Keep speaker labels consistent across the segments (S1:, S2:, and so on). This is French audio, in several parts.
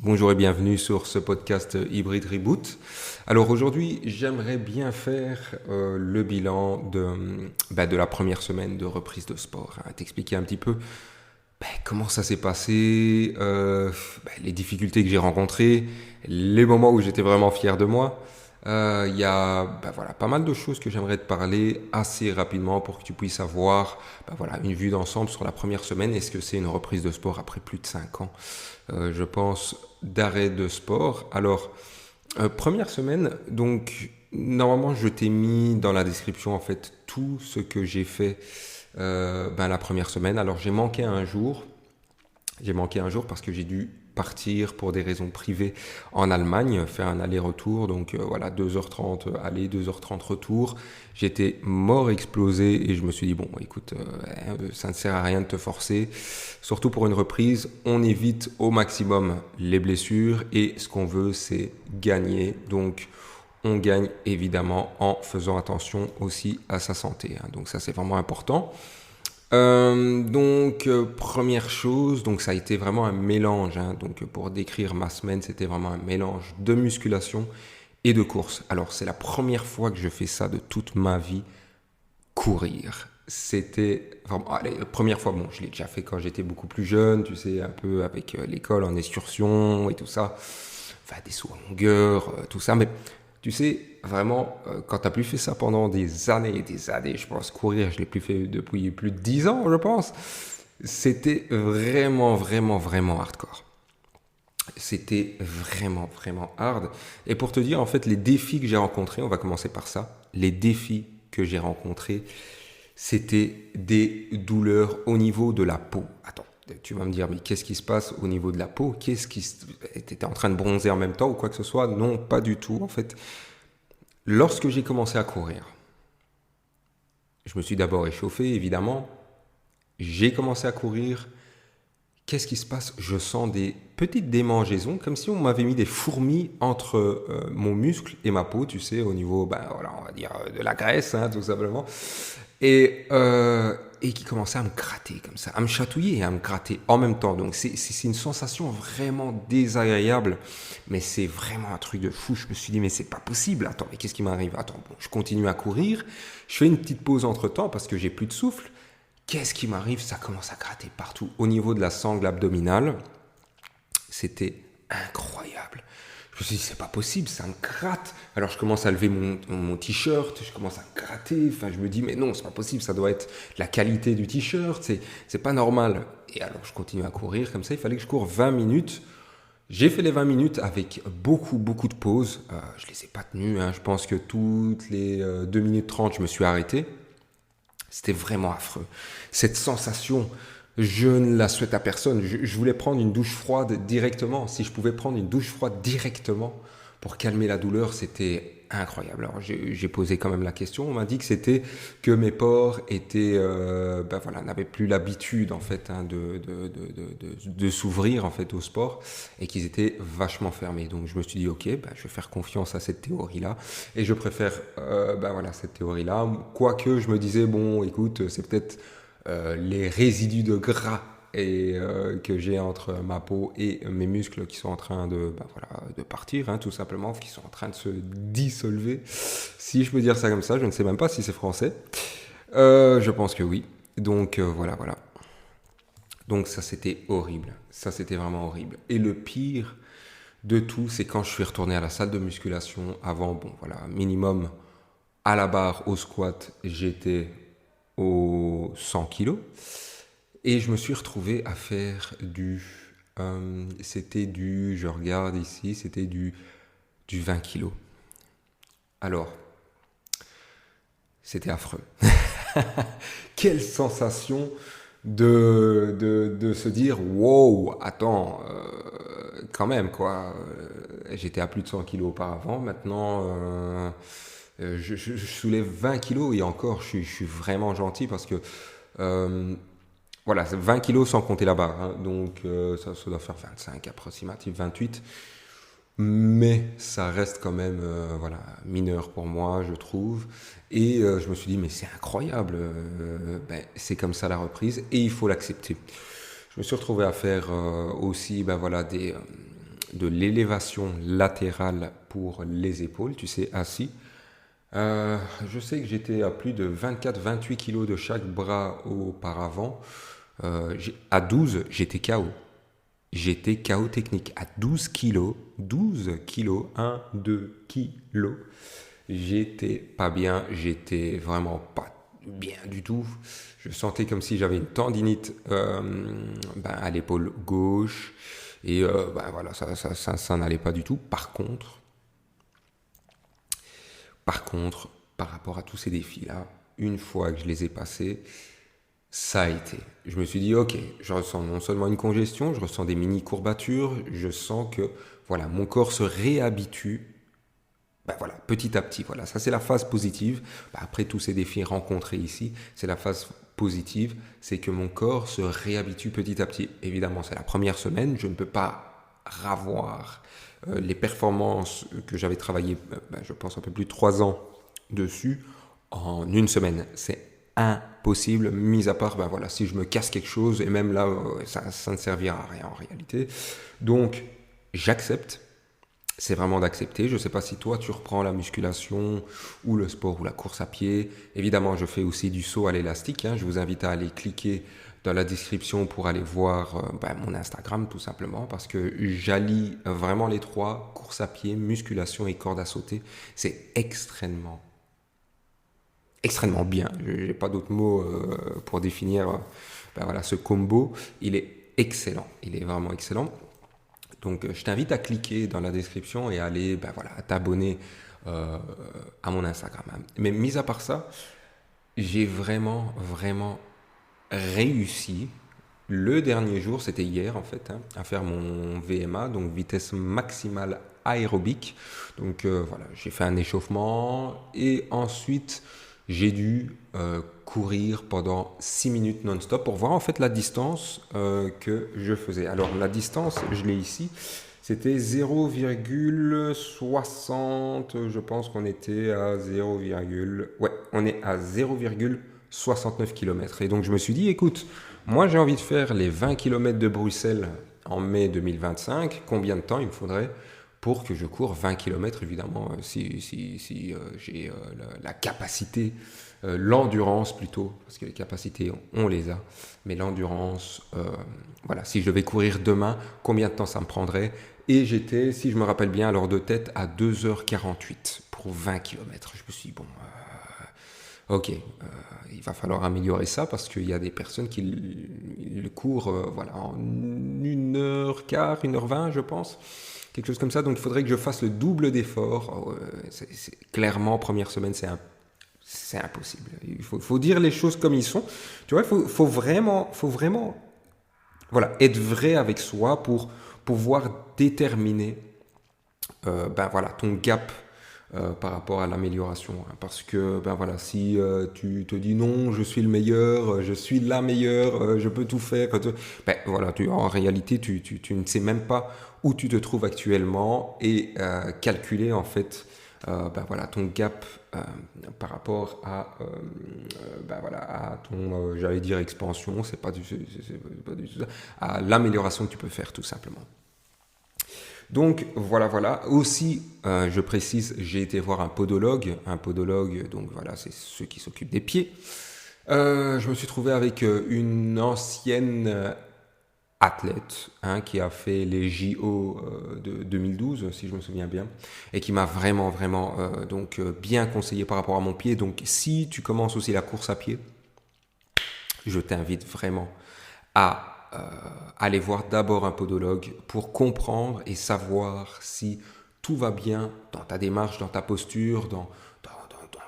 S1: Bonjour et bienvenue sur ce podcast Hybrid Reboot. Alors aujourd'hui, j'aimerais bien faire le bilan de la première semaine de reprise de sport, hein. T'expliquer un petit peu comment ça s'est passé, les difficultés que j'ai rencontrées, les moments où j'étais vraiment fier de moi. Il y a pas mal de choses que j'aimerais te parler assez rapidement pour que tu puisses avoir une vue d'ensemble sur la première semaine. Est-ce que c'est une reprise de sport après plus de 5 ans, je pense, d'arrêt de sport? Alors, première semaine, donc normalement je t'ai mis dans la description en fait tout ce que j'ai fait la première semaine. Alors j'ai manqué un jour parce que j'ai dû partir pour des raisons privées en Allemagne, faire un aller-retour, donc 2h30 aller, 2h30 retour. J'étais mort explosé et je me suis dit, bon, écoute, ça ne sert à rien de te forcer. Surtout pour une reprise, on évite au maximum les blessures et ce qu'on veut, c'est gagner. Donc, on gagne évidemment en faisant attention aussi à sa santé, hein. Donc ça, c'est vraiment important. Première chose, donc ça a été vraiment un mélange, hein. Donc pour décrire ma semaine, c'était vraiment un mélange de musculation et de course. Alors c'est la première fois que je fais ça de toute ma vie, courir. C'était vraiment, allez, la première fois, bon, je l'ai déjà fait quand j'étais beaucoup plus jeune, tu sais, un peu avec l'école en excursion et tout ça, enfin des sauts à longueur, tout ça, mais tu sais, vraiment, quand tu n'as plus fait ça pendant des années et des années, je pense, courir, je l'ai plus fait depuis plus de 10 ans, je pense, c'était vraiment, vraiment, vraiment hardcore. C'était vraiment, vraiment hard. Et pour te dire, en fait, les défis que j'ai rencontrés, on va commencer par ça, les défis que j'ai rencontrés, c'était des douleurs au niveau de la peau. Attends, tu vas me dire, mais qu'est-ce qui se passe au niveau de la peau? T'étais en train de bronzer en même temps ou quoi que ce soit? Non, pas du tout. En fait, lorsque j'ai commencé à courir, je me suis d'abord échauffé, évidemment. J'ai commencé à courir. Qu'est-ce qui se passe? Je sens des petites démangeaisons, comme si on m'avait mis des fourmis entre mon muscle et ma peau, tu sais, au niveau, on va dire, de la graisse, hein, tout simplement. Et qui commençait à me gratter comme ça, à me chatouiller et à me gratter en même temps. Donc c'est une sensation vraiment désagréable, mais c'est vraiment un truc de fou. Je me suis dit, mais c'est pas possible. Attends, mais qu'est-ce qui m'arrive? Attends, bon, je continue à courir. Je fais une petite pause entre temps parce que j'ai plus de souffle. Qu'est-ce qui m'arrive? Ça commence à gratter partout. Au niveau de la sangle abdominale, c'était incroyable. Je me suis dit, c'est pas possible, ça me gratte. Alors je commence à lever mon t-shirt, je commence à gratter. Enfin, je me dis, mais non, c'est pas possible, ça doit être la qualité du t-shirt, c'est pas normal. Et alors je continue à courir comme ça, il fallait que je cours 20 minutes. J'ai fait les 20 minutes avec beaucoup, beaucoup de pauses. Je les ai pas tenues, hein. Je pense que toutes les 2 minutes 30, je me suis arrêté. C'était vraiment affreux. Cette sensation, je ne la souhaite à personne. Je voulais prendre une douche froide directement. Si je pouvais prendre une douche froide directement pour calmer la douleur, c'était incroyable. Alors j'ai posé quand même la question. On m'a dit que c'était que mes pores étaient, n'avaient plus l'habitude en fait, hein, de s'ouvrir en fait au sport et qu'ils étaient vachement fermés. Donc je me suis dit ok, je vais faire confiance à cette théorie-là et je préfère cette théorie-là. Quoique je me disais bon, écoute, c'est peut-être les résidus de gras que j'ai entre ma peau et mes muscles qui sont en train de partir, hein, tout simplement, qui sont en train de se dissolver. Si je peux dire ça comme ça, je ne sais même pas si c'est français. Je pense que oui. Donc voilà. Donc ça c'était horrible. Ça c'était vraiment horrible. Et le pire de tout, c'est quand je suis retourné à la salle de musculation avant, minimum à la barre, au squat, j'étais aux 100 kilos. Et je me suis retrouvé à faire je regarde ici, c'était du 20 kilos. Alors, c'était affreux. Quelle sensation de se dire, wow, attends, quand même, quoi. J'étais à plus de 100 kilos auparavant, maintenant, je soulève 20 kilos et encore, je suis vraiment gentil parce que c'est 20 kilos sans compter la barre, hein. Donc ça doit faire 25 approximatif, 28. Mais ça reste quand même mineur pour moi, je trouve. Et je me suis dit, mais c'est incroyable, c'est comme ça la reprise et il faut l'accepter. Je me suis retrouvé à faire aussi de l'élévation latérale pour les épaules, tu sais, assis. Je sais que j'étais à plus de 24-28 kilos de chaque bras auparavant. À 12, j'étais KO. J'étais KO technique. À 12 kilos, 1, 2 kilos, j'étais pas bien, j'étais vraiment pas bien du tout. Je sentais comme si j'avais une tendinite à l'épaule gauche. Et voilà, ça n'allait pas du tout. Par contre, par rapport à tous ces défis-là, une fois que je les ai passés, ça a été. Je me suis dit, ok, je ressens non seulement une congestion, je ressens des mini-courbatures, je sens que voilà, mon corps se réhabitue. Voilà, petit à petit, voilà, ça c'est la phase positive. Après tous ces défis rencontrés ici, c'est la phase positive, c'est que mon corps se réhabitue petit à petit. Évidemment, c'est la première semaine, je ne peux pas ravoir les performances que j'avais travaillé, je pense un peu plus de 3 ans dessus, en une semaine. C'est impossible, mis à part, voilà, si je me casse quelque chose, et même là, ça ne servira à rien en réalité. Donc, j'accepte. C'est vraiment d'accepter. Je ne sais pas si toi, tu reprends la musculation ou le sport ou la course à pied. Évidemment, je fais aussi du saut à l'élastique. Je vous invite à aller cliquer dans la description pour aller voir mon Instagram tout simplement parce que j'allie vraiment les trois, course à pied, musculation et corde à sauter. C'est extrêmement bien. Je n'ai pas d'autres mots pour définir ce combo. Il est excellent. Il est vraiment excellent. Donc, je t'invite à cliquer dans la description et à aller à t'abonner à mon Instagram. Mais mis à part ça, j'ai vraiment réussi le dernier jour, c'était hier en fait, à faire mon VMA, donc vitesse maximale aérobique. Donc j'ai fait un échauffement et ensuite j'ai dû courir pendant 6 minutes non-stop pour voir en fait la distance que je faisais. Alors la distance, je l'ai ici, c'était 0,60, je pense qu'on était à 0, ouais, on est à 0,69 km. Et donc je me suis dit, écoute, moi j'ai envie de faire les 20 km de Bruxelles en mai 2025, combien de temps il me faudrait pour que je cours 20 km, évidemment, si j'ai la capacité, l'endurance plutôt, parce que les capacités, on les a, mais l'endurance, si je devais courir demain, combien de temps ça me prendrait? Et j'étais, si je me rappelle bien, alors de tête, à 2h48 pour 20 km. Je me suis dit, bon, ok, il va falloir améliorer ça parce qu'il y a des personnes qui le courent en 1h15, 1h20, je pense. Quelque chose comme ça. Donc, il faudrait que je fasse le double d'effort. Clairement, première semaine, c'est impossible. Il faut dire les choses comme ils sont. Tu vois, il faut vraiment être vrai avec soi pour pouvoir déterminer ton gap par rapport à l'amélioration. Parce que si tu te dis non, je suis le meilleur, je suis la meilleure, je peux tout faire, en réalité tu ne sais même pas où tu te trouves actuellement et calculer en fait ton gap par rapport à à ton j'allais dire expansion, c'est pas du tout ça, à l'amélioration que tu peux faire tout simplement. Donc voilà. Aussi, je précise, j'ai été voir un podologue. Donc voilà, c'est ceux qui s'occupent des pieds. Je me suis trouvé avec une ancienne athlète qui a fait les JO de 2012, si je me souviens bien, et qui m'a vraiment bien conseillé par rapport à mon pied. Donc si tu commences aussi la course à pied, je t'invite vraiment à aller voir d'abord un podologue pour comprendre et savoir si tout va bien dans ta démarche, dans ta posture, dans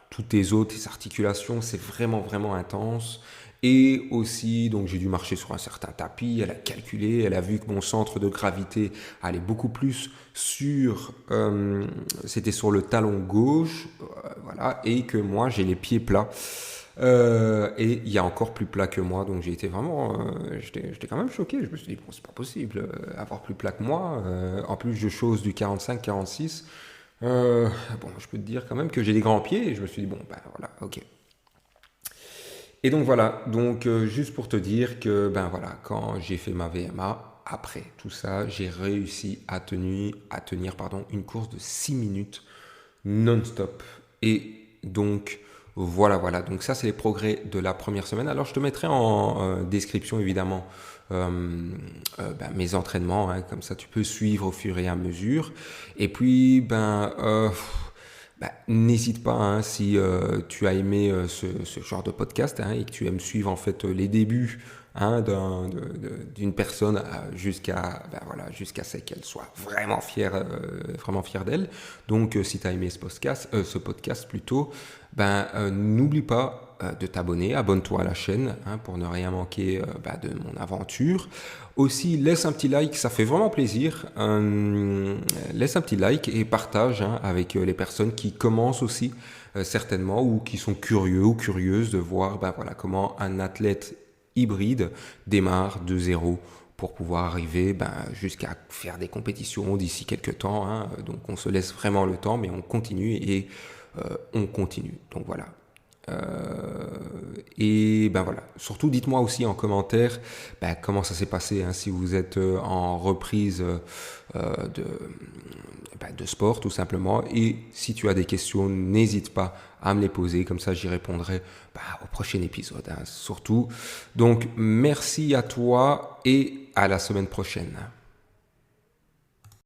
S1: tous tes os, tes articulations. C'est vraiment intense. Et aussi, donc j'ai dû marcher sur un certain tapis, elle a calculé, elle a vu que mon centre de gravité allait beaucoup plus c'était sur le talon gauche, et que moi j'ai les pieds plats. Et il y a encore plus plat que moi, donc j'ai été vraiment, j'étais quand même choqué. Je me suis dit, bon, c'est pas possible, avoir plus plat que moi. En plus, je chose du 45-46. Je peux te dire quand même que j'ai des grands pieds, et je me suis dit, bon, ok. Et donc voilà, juste pour te dire que, quand j'ai fait ma VMA, après tout ça, j'ai réussi à tenir une course de 6 minutes non-stop. Et donc, voilà. Donc ça, c'est les progrès de la première semaine. Alors, je te mettrai en description, évidemment, mes entraînements. Comme ça, tu peux suivre au fur et à mesure. Et puis, n'hésite pas, si tu as aimé ce genre de podcast, et que tu aimes suivre en fait les débuts d'une personne jusqu'à ce qu'elle soit vraiment fière d'elle. Donc, si tu as aimé ce podcast plutôt, n'oublie pas de t'abonner, abonne-toi à la chaîne pour ne rien manquer de mon aventure. Aussi, laisse un petit like, ça fait vraiment plaisir. Laisse un petit like et partage avec les personnes qui commencent aussi certainement ou qui sont curieux ou curieuses de voir comment un athlète hybride démarre de zéro pour pouvoir arriver jusqu'à faire des compétitions d'ici quelques temps. Donc on se laisse vraiment le temps, mais on continue et on continue. Donc voilà. Surtout dites-moi aussi en commentaire comment ça s'est passé, si vous êtes en reprise de sport tout simplement, et si tu as des questions, n'hésite pas à me les poser, comme ça j'y répondrai au prochain épisode surtout. Donc merci à toi et à la semaine prochaine.